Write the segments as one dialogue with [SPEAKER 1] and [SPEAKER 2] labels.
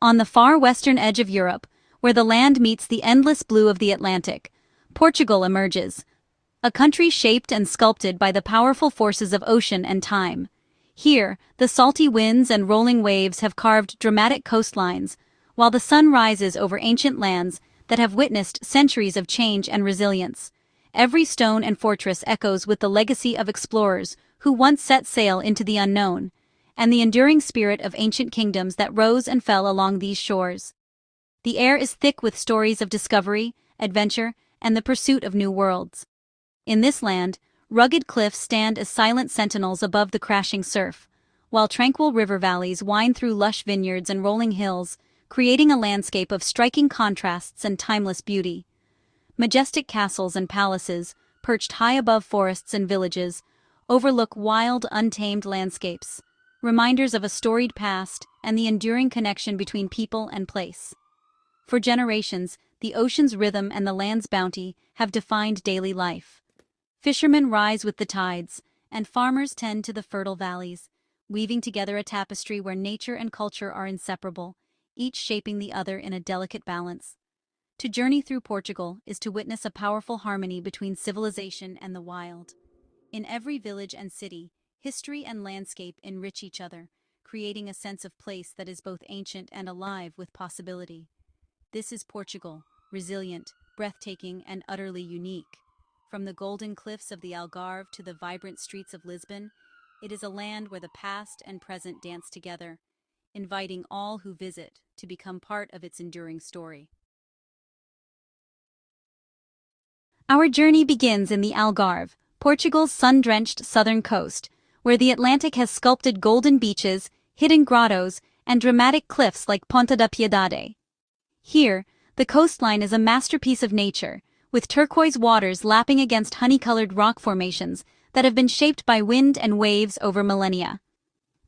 [SPEAKER 1] On the far western edge of Europe, where the land meets the endless blue of the Atlantic, Portugal emerges, a country shaped and sculpted by the powerful forces of ocean and time. Here, the salty winds and rolling waves have carved dramatic coastlines, while the sun rises over ancient lands that have witnessed centuries of change and resilience. Every stone and fortress echoes with the legacy of explorers who once set sail into the unknown, and the enduring spirit of ancient kingdoms that rose and fell along these shores. The air is thick with stories of discovery, adventure, and the pursuit of new worlds. In this land, rugged cliffs stand as silent sentinels above the crashing surf, while tranquil river valleys wind through lush vineyards and rolling hills, creating a landscape of striking contrasts and timeless beauty. Majestic castles and palaces, perched high above forests and villages, overlook wild, untamed landscapes, reminders of a storied past and the enduring connection between people and place. For generations, the ocean's rhythm and the land's bounty have defined daily life. Fishermen rise with the tides, and farmers tend to the fertile valleys, weaving together a tapestry where nature and culture are inseparable, each shaping the other in a delicate balance. To journey through Portugal is to witness a powerful harmony between civilization and the wild. In every village and city, history and landscape enrich each other, creating a sense of place that is both ancient and alive with possibility. This is Portugal, resilient, breathtaking, and utterly unique. From the golden cliffs of the Algarve to the vibrant streets of Lisbon, it is a land where the past and present dance together, inviting all who visit to become part of its enduring story. Our journey begins in the Algarve, Portugal's sun-drenched southern coast, where the Atlantic has sculpted golden beaches, hidden grottos, and dramatic cliffs like Ponta da Piedade. Here, the coastline is a masterpiece of nature, with turquoise waters lapping against honey-colored rock formations that have been shaped by wind and waves over millennia.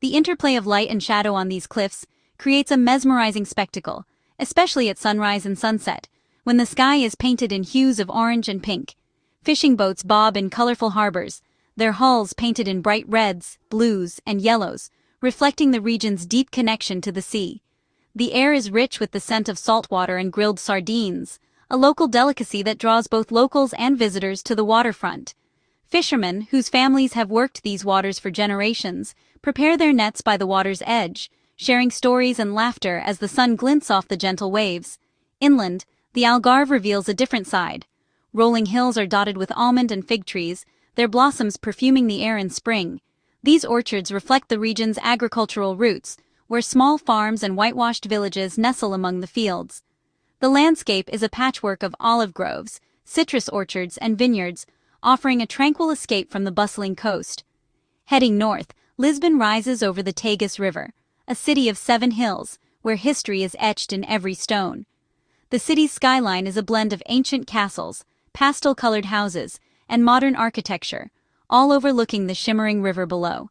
[SPEAKER 1] The interplay of light and shadow on these cliffs creates a mesmerizing spectacle, especially at sunrise and sunset, when the sky is painted in hues of orange and pink. Fishing boats bob in colorful harbors, their hulls painted in bright reds, blues, and yellows, reflecting the region's deep connection to the sea. The air is rich with the scent of saltwater and grilled sardines, a local delicacy that draws both locals and visitors to the waterfront. Fishermen, whose families have worked these waters for generations, prepare their nets by the water's edge, sharing stories and laughter as the sun glints off the gentle waves. Inland, the Algarve reveals a different side. Rolling hills are dotted with almond and fig trees, their blossoms perfuming the air in spring. These orchards reflect the region's agricultural roots, where small farms and whitewashed villages nestle among the fields. The landscape is a patchwork of olive groves, citrus orchards, and vineyards, offering a tranquil escape from the bustling coast. Heading north, Lisbon rises over the Tagus River, a city of 7 hills, where history is etched in every stone. The city's skyline is a blend of ancient castles, pastel-colored houses, and modern architecture, all overlooking the shimmering river below.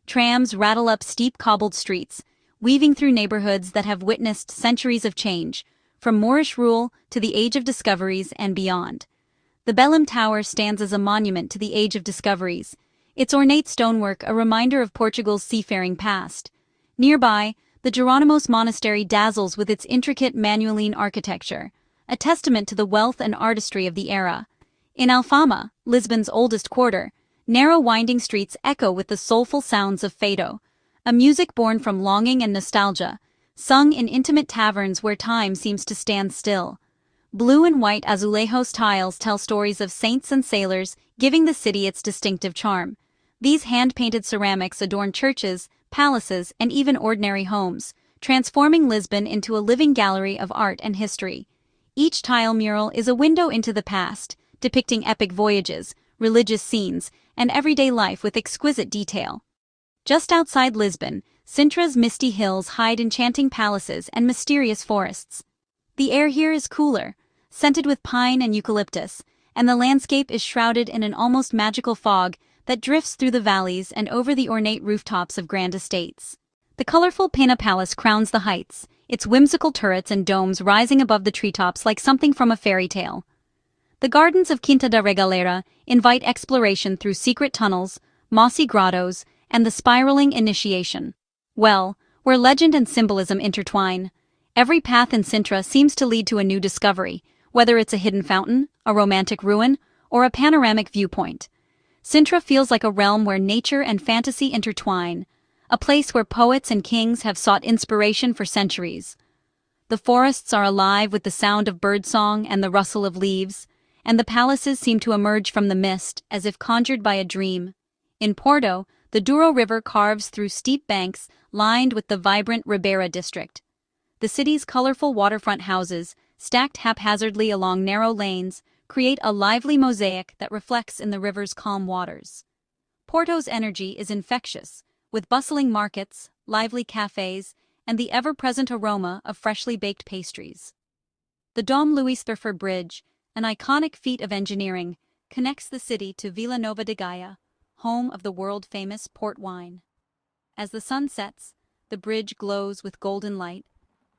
[SPEAKER 1] Trams rattle up steep cobbled streets, weaving through neighborhoods that have witnessed centuries of change, from Moorish rule to the Age of Discoveries and beyond. The Belém Tower stands as a monument to the Age of Discoveries, its ornate stonework a reminder of Portugal's seafaring past. Nearby, the Jerónimos Monastery dazzles with its intricate Manueline architecture, a testament to the wealth and artistry of the era. In Alfama, Lisbon's oldest quarter, narrow winding streets echo with the soulful sounds of fado, a music born from longing and nostalgia, sung in intimate taverns where time seems to stand still. Blue and white azulejos tiles tell stories of saints and sailors, giving the city its distinctive charm. These hand-painted ceramics adorn churches, palaces, and even ordinary homes, transforming Lisbon into a living gallery of art and history. Each tile mural is a window into the past, depicting epic voyages, religious scenes, and everyday life with exquisite detail. Just outside Lisbon, Sintra's misty hills hide enchanting palaces and mysterious forests. The air here is cooler, scented with pine and eucalyptus, and the landscape is shrouded in an almost magical fog that drifts through the valleys and over the ornate rooftops of grand estates. The colorful Pena Palace crowns the heights, its whimsical turrets and domes rising above the treetops like something from a fairy tale. The gardens of Quinta da Regaleira invite exploration through secret tunnels, mossy grottos, and the spiraling initiation well, where legend and symbolism intertwine. Every path in Sintra seems to lead to a new discovery, whether it's a hidden fountain, a romantic ruin, or a panoramic viewpoint. Sintra feels like a realm where nature and fantasy intertwine, a place where poets and kings have sought inspiration for centuries. The forests are alive with the sound of birdsong and the rustle of leaves, and the palaces seem to emerge from the mist as if conjured by a dream. In Porto, the Douro River carves through steep banks lined with the vibrant Ribeira district. The city's colorful waterfront houses, stacked haphazardly along narrow lanes, create a lively mosaic that reflects in the river's calm waters. Porto's energy is infectious, with bustling markets, lively cafes, and the ever-present aroma of freshly baked pastries. The Dom Luís Thurfer Bridge, an iconic feat of engineering, connects the city to Vila Nova de Gaia, home of the world-famous port wine. As the sun sets, the bridge glows with golden light,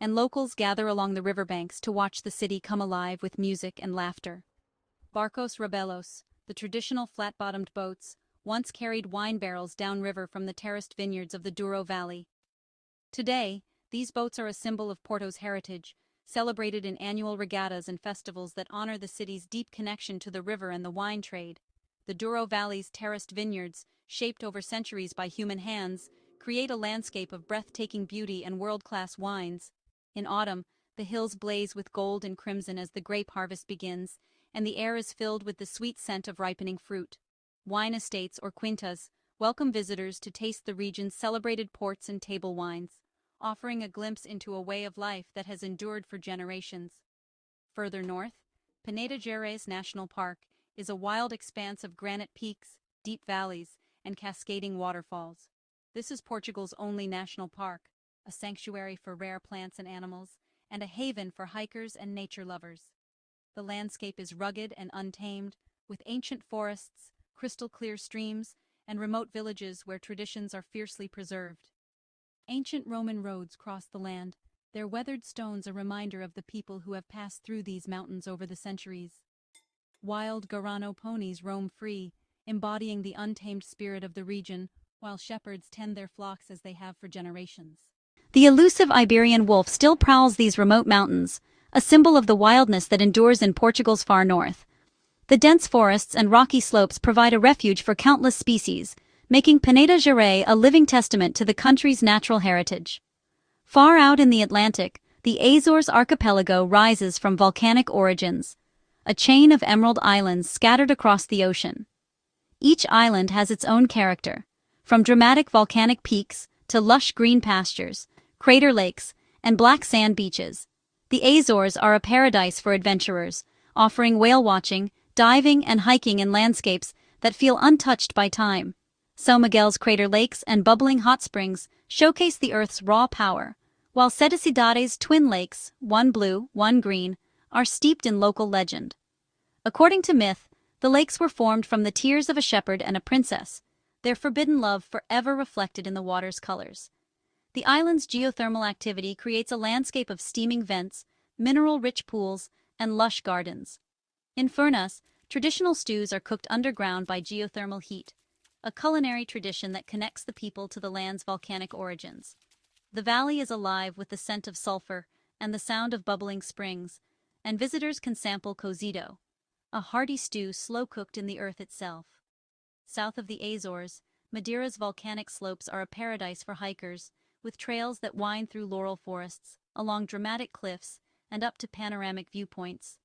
[SPEAKER 1] and locals gather along the riverbanks to watch the city come alive with music and laughter. Barcos Rabelos, the traditional flat-bottomed boats, once carried wine barrels downriver from the terraced vineyards of the Douro Valley. Today, these boats are a symbol of Porto's heritage, celebrated in annual regattas and festivals that honor the city's deep connection to the river and the wine trade. The Douro Valley's terraced vineyards, shaped over centuries by human hands, create a landscape of breathtaking beauty and world-class wines. In autumn, the hills blaze with gold and crimson as the grape harvest begins, and the air is filled with the sweet scent of ripening fruit. Wine estates, or quintas, welcome visitors to taste the region's celebrated ports and table wines, offering a glimpse into a way of life that has endured for generations. Further north, Peneda Gerês National Park is a wild expanse of granite peaks, deep valleys, and cascading waterfalls. This is Portugal's only national park, a sanctuary for rare plants and animals, and a haven for hikers and nature lovers. The landscape is rugged and untamed, with ancient forests, crystal-clear streams, and remote villages where traditions are fiercely preserved. Ancient Roman roads cross the land, their weathered stones a reminder of the people who have passed through these mountains over the centuries. Wild Guarano ponies roam free, embodying the untamed spirit of the region, while shepherds tend their flocks as they have for generations. The elusive Iberian wolf still prowls these remote mountains, a symbol of the wildness that endures in Portugal's far north. The dense forests and rocky slopes provide a refuge for countless species, making Peneda Gerês a living testament to the country's natural heritage. Far out in the Atlantic, the Azores archipelago rises from volcanic origins, a chain of emerald islands scattered across the ocean. Each island has its own character, from dramatic volcanic peaks to lush green pastures, crater lakes, and black sand beaches. The Azores are a paradise for adventurers, offering whale watching, diving, and hiking in landscapes that feel untouched by time. São Miguel's crater lakes and bubbling hot springs showcase the Earth's raw power, while Sete Cidades' twin lakes, one blue, one green, are steeped in local legend. According to myth, the lakes were formed from the tears of a shepherd and a princess, their forbidden love forever reflected in the water's colors. The island's geothermal activity creates a landscape of steaming vents, mineral-rich pools, and lush gardens. In Furnas, traditional stews are cooked underground by geothermal heat, a culinary tradition that connects the people to the land's volcanic origins. The valley is alive with the scent of sulfur and the sound of bubbling springs, and visitors can sample cozido, a hearty stew slow-cooked in the earth itself. South of the Azores, Madeira's volcanic slopes are a paradise for hikers, with trails that wind through laurel forests, along dramatic cliffs, and up to panoramic viewpoints.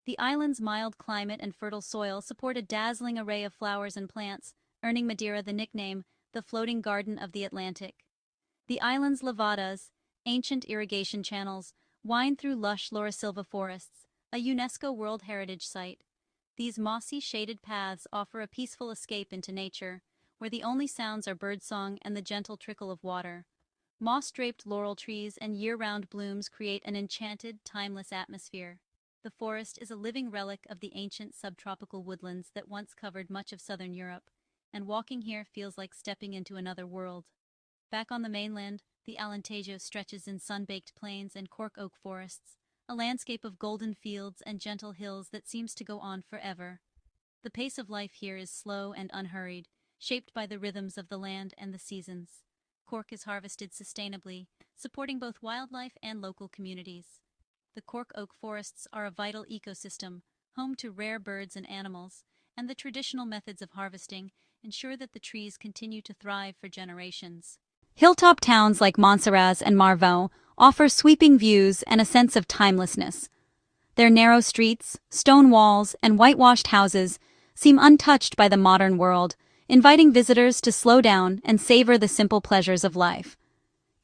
[SPEAKER 1] The island's mild climate and fertile soil support a dazzling array of flowers and plants, earning Madeira the nickname, the floating garden of the Atlantic. The island's levadas, ancient irrigation channels, wind through lush laurisilva forests, a UNESCO World Heritage Site. These mossy, shaded paths offer a peaceful escape into nature, where the only sounds are birdsong and the gentle trickle of water. Moss-draped laurel trees and year-round blooms create an enchanted, timeless atmosphere. The forest is a living relic of the ancient subtropical woodlands that once covered much of southern Europe, and walking here feels like stepping into another world. Back on the mainland, the Alentejo stretches in sun-baked plains and cork oak forests, a landscape of golden fields and gentle hills that seems to go on forever. The pace of life here is slow and unhurried, shaped by the rhythms of the land and the seasons. Cork is harvested sustainably, supporting both wildlife and local communities. The cork oak forests are a vital ecosystem, home to rare birds and animals, and the traditional methods of harvesting ensure that the trees continue to thrive for generations. Hilltop towns like Montserrat and Marvaux offer sweeping views and a sense of timelessness. Their narrow streets, stone walls, and whitewashed houses seem untouched by the modern world, inviting visitors to slow down and savor the simple pleasures of life.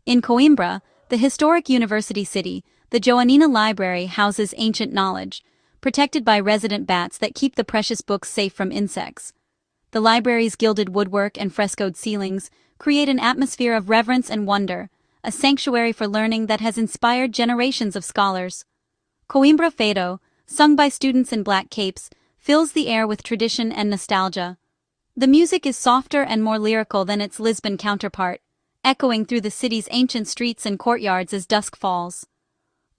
[SPEAKER 1] In Coimbra, the historic university city, the Joanina Library houses ancient knowledge, protected by resident bats that keep the precious books safe from insects. The library's gilded woodwork and frescoed ceilings create an atmosphere of reverence and wonder, a sanctuary for learning that has inspired generations of scholars. Coimbra Fado, sung by students in black capes, fills the air with tradition and nostalgia. The music is softer and more lyrical than its Lisbon counterpart, echoing through the city's ancient streets and courtyards as dusk falls.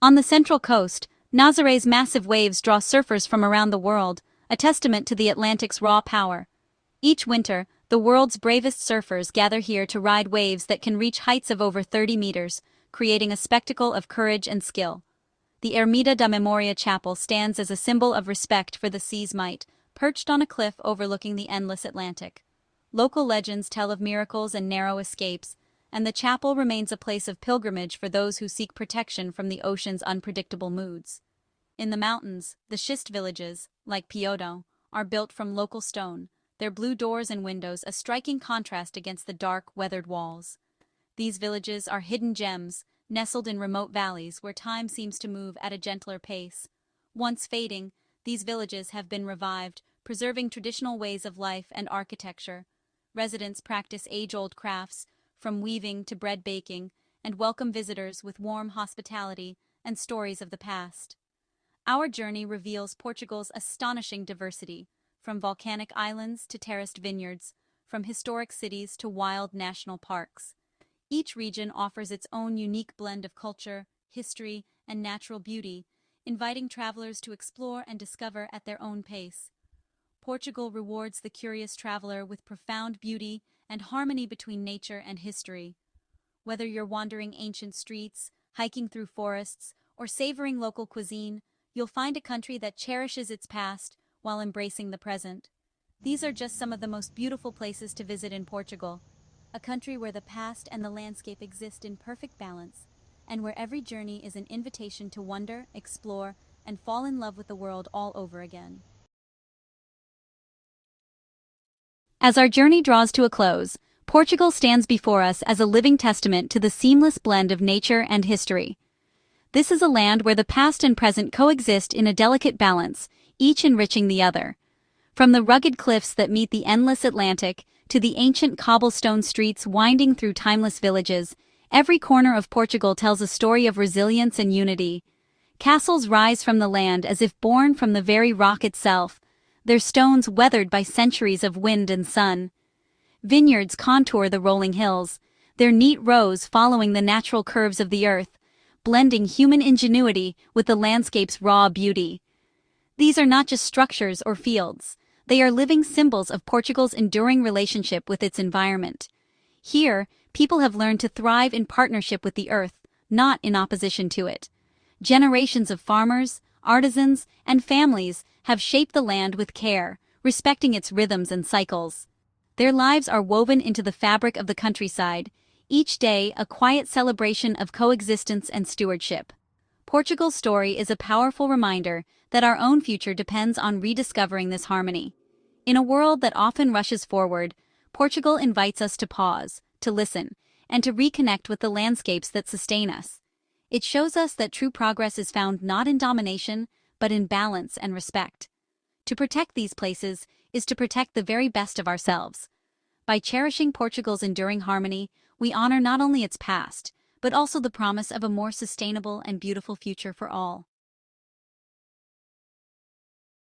[SPEAKER 1] On the central coast, Nazare's massive waves draw surfers from around the world, a testament to the Atlantic's raw power. Each winter, the world's bravest surfers gather here to ride waves that can reach heights of over 30 meters, creating a spectacle of courage and skill. The Ermida da Memoria Chapel stands as a symbol of respect for the sea's might, perched on a cliff overlooking the endless Atlantic. Local legends tell of miracles and narrow escapes, and the chapel remains a place of pilgrimage for those who seek protection from the ocean's unpredictable moods. In the mountains, the schist villages, like Piodo, are built from local stone, their blue doors and windows a striking contrast against the dark, weathered walls. These villages are hidden gems, nestled in remote valleys where time seems to move at a gentler pace. Once fading, these villages have been revived, preserving traditional ways of life and architecture. Residents practice age-old crafts, from weaving to bread baking, and welcome visitors with warm hospitality and stories of the past. Our journey reveals Portugal's astonishing diversity, from volcanic islands to terraced vineyards, from historic cities to wild national parks. Each region offers its own unique blend of culture, history, and natural beauty, inviting travelers to explore and discover at their own pace. Portugal rewards the curious traveler with profound beauty and harmony between nature and history. Whether you're wandering ancient streets, hiking through forests, or savoring local cuisine, you'll find a country that cherishes its past while embracing the present. These are just some of the most beautiful places to visit in Portugal, a country where the past and the landscape exist in perfect balance, and where every journey is an invitation to wonder, explore, and fall in love with the world all over again. As our journey draws to a close, Portugal stands before us as a living testament to the seamless blend of nature and history. This is a land where the past and present coexist in a delicate balance, each enriching the other. From the rugged cliffs that meet the endless Atlantic to the ancient cobblestone streets winding through timeless villages, every corner of Portugal tells a story of resilience and unity. Castles rise from the land as if born from the very rock itself, their stones weathered by centuries of wind and sun. Vineyards contour the rolling hills, their neat rows following the natural curves of the earth, blending human ingenuity with the landscape's raw beauty. These are not just structures or fields, they are living symbols of Portugal's enduring relationship with its environment. Here, people have learned to thrive in partnership with the earth, not in opposition to it. Generations of farmers, artisans, and families have shaped the land with care, respecting its rhythms and cycles. Their lives are woven into the fabric of the countryside, each day a quiet celebration of coexistence and stewardship. Portugal's story is a powerful reminder that our own future depends on rediscovering this harmony. In a world that often rushes forward, Portugal invites us to pause, to listen, and to reconnect with the landscapes that sustain us. It shows us that true progress is found not in domination, but in balance and respect. To protect these places is to protect the very best of ourselves. By cherishing Portugal's enduring harmony, we honor not only its past, but also the promise of a more sustainable and beautiful future for all.